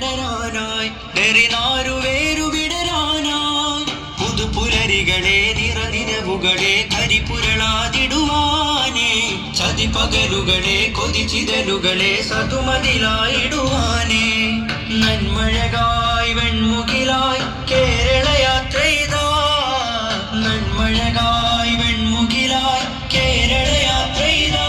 പടരാനായി എറിനാരുവേരു വിടരാനായി പുതുപുലരികളെ നിറനിരവുകളെ കരിപുരളാതിടുവാനേ ചതിപകലുകളെ കൊതിച്ചിതലുകളെ സതുമതിലായിടുവാനേ നന്മഴകായി വെൺമുകിലായി കേരള യാത്രയിതാ നന്മഴകായി വെൺമുകിലായി കേരള യാത്രയിതാ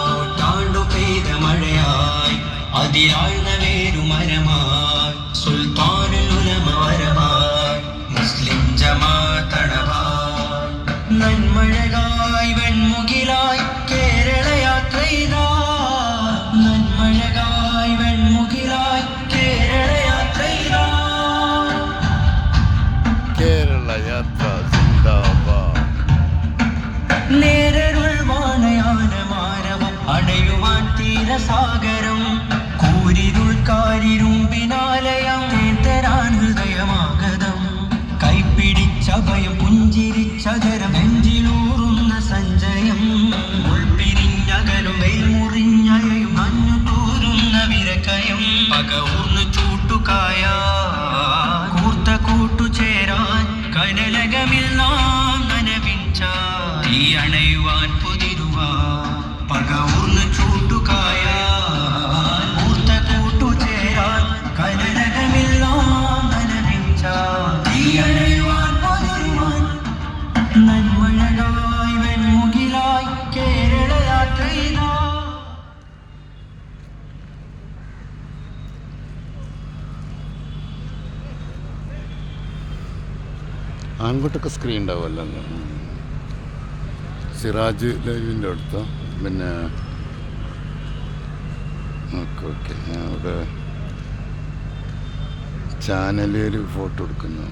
നൂറ്റാണ്ടു പെയ്ത മഴയായി അതിരാഴ്ന്ന വേരുമരമായി സുൽത്താനുൽ ഉലമ വരമായി മുസ്ലിം ജമാഅത്തണവായി നന്മഴകായി വെൺമുകിലായി കേരള യാത്രയിതാ നന്മഴകായി വെൺമുകിലായി കേരള യാത്രയിതാ കേരള യാത്ര സിന്ദാബാദ് നേരരുൾ വാനയാനമാരവം അടയുവാൻ തീരസാഗരം കൂരിരുൾ കാരിരുമ്പിനാലയം തേത്തരാൻ ഹൃദയമാഗതം കൈപ്പിടിച്ചഭയം പുഞ്ചിരിച്ചകരം നെഞ്ചിലൂറുന്ന സഞ്ചയം ഉൾപിരിഞ്ഞകലും വെയിൽമുറിഞ്ഞയയും മഞ്ഞു തൂരുന്ന വിരക്കയം പകഊർന്നു ചൂട്ടുകായ കൂർത്ത കൂട്ടുചേരാൻ കനലകമിൽ നാം നനവിഞ്ച ഈ അണയുവാൻ പൊതിരുവാൻ പകഊർന്നു ചൂട്ടുകായ കൂർത്ത കൂട്ടുചേരാൻ കനലകമിൽ നാം നനവിഞ്ച ഈ അണയുവാൻ പൊതിരുവാൻ നന്മഴകായി വെൺമുകിലായി കേരള യാത്രയിലാ ആൺകുട്ടിക്ക് സ്ക്രീൻ ഉണ്ടാവുമല്ലോ സിറാജ് ലൈവിൻ്റെ അടുത്തോ പിന്നെ ഓക്കെ ഞാൻ അവിടെ ചാനലിൽ ഫോട്ടോ എടുക്കുന്നു